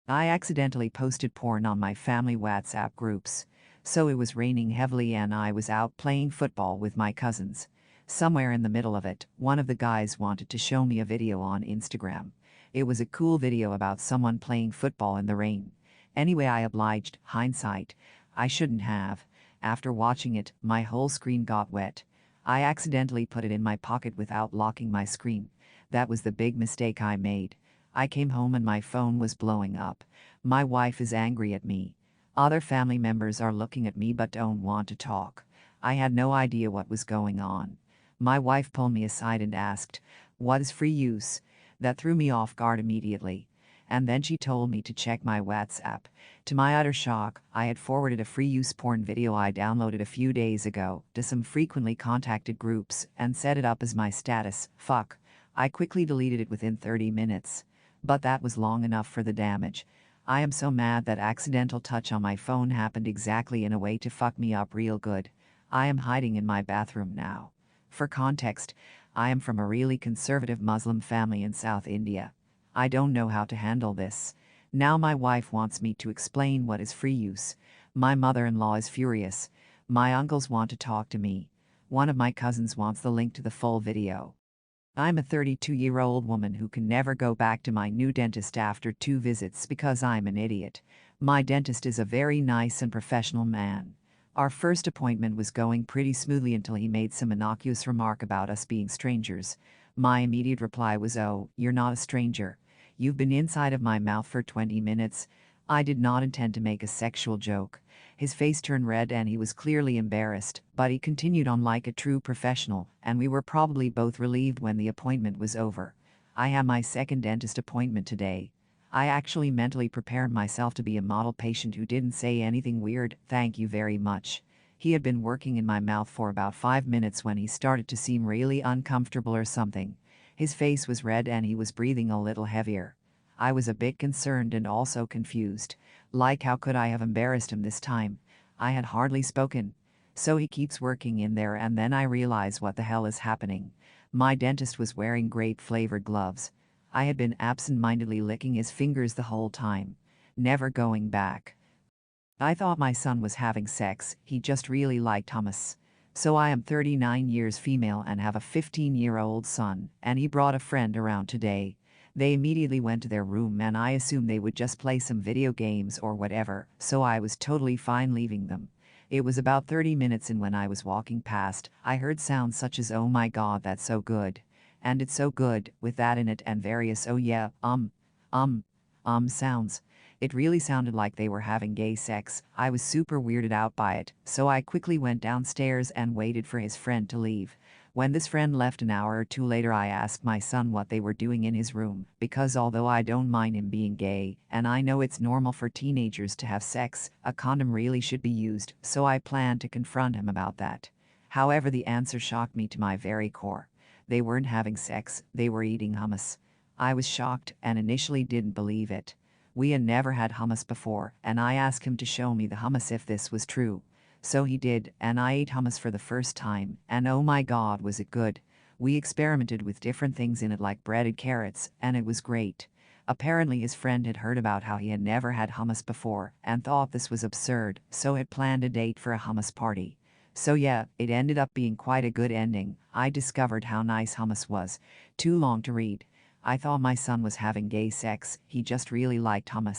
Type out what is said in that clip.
I accidentally posted porn on my family WhatsApp groups. So it was raining heavily and I was out playing football with my cousins. Somewhere in the middle of it, one of the guys wanted to show me a video on Instagram. It was a cool video about someone playing football in the rain. Anyway, I obliged. Hindsight, I shouldn't have. After watching it, my whole screen got wet. I accidentally put it in my pocket without locking my screen. That was the big mistake I made. I came home and my phone was blowing up. My wife is angry at me. Other family members are looking at me but don't want to talk. I had no idea what was going on. My wife pulled me aside and asked, "What is free use?" That threw me off guard immediately. And then she told me to check my WhatsApp. To my utter shock, I had forwarded a free use porn video I downloaded a few days ago to some frequently contacted groups and set it up as my status. Fuck. I quickly deleted it within 30 minutes. But that was long enough for the damage. I am so mad that accidental touch on my phone happened exactly in a way to fuck me up real good. I am hiding in my bathroom now. For context, I am from a really conservative Muslim family in South India. I don't know how to handle this. Now my wife wants me to explain what is free use. My mother-in-law is furious. My uncles want to talk to me. One of my cousins wants the link to the full video. I'm a 32-year-old woman who can never go back to my new dentist after 2 visits because I'm an idiot. My dentist is a very nice and professional man. Our first appointment was going pretty smoothly until he made some innocuous remark about us being strangers. My immediate reply was, "Oh, you're not a stranger. You've been inside of my mouth for 20 minutes. I did not intend to make a sexual joke." His face turned red and he was clearly embarrassed, but he continued on like a true professional, and we were probably both relieved when the appointment was over. I had my second dentist appointment today. I actually mentally prepared myself to be a model patient who didn't say anything weird. "Thank you very much." He had been working in my mouth for about 5 minutes when he started to seem really uncomfortable or something. His face was red and he was breathing a little heavier. I was a bit concerned and also confused. Like, how could I have embarrassed him this time? I had hardly spoken. So he keeps working in there and then I realize what the hell is happening. My dentist was wearing grape-flavored gloves. I had been absent-mindedly licking his fingers the whole time. Never going back. I thought my son was having sex. He just really liked hummus. So I am 39 years female and have a 15-year-old son, and he brought a friend around today. They immediately went to their room and I assumed they would just play some video games or whatever, so I was totally fine leaving them. It was about 30 minutes in when I was walking past, I heard sounds such as "Oh my god, that's so good." And it's so good, with that in it and various "oh yeah, sounds. It really sounded like they were having gay sex. I was super weirded out by it, so I quickly went downstairs and waited for his friend to leave. When this friend left an hour or 2 later, I asked my son what they were doing in his room, because although I don't mind him being gay, and I know it's normal for teenagers to have sex, a condom really should be used, so I planned to confront him about that. However, the answer shocked me to my very core. They weren't having sex, they were eating hummus. I was shocked and initially didn't believe it. We had never had hummus before, and I asked him to show me the hummus if this was true. So he did, and I ate hummus for the first time, and oh my god, was it good. We experimented with different things in it like breaded carrots, and it was great. Apparently his friend had heard about how he had never had hummus before and thought this was absurd, so had planned a date for a hummus party. So yeah, it ended up being quite a good ending. I discovered how nice hummus was. Too long to read. I thought my son was having gay sex, he just really liked hummus.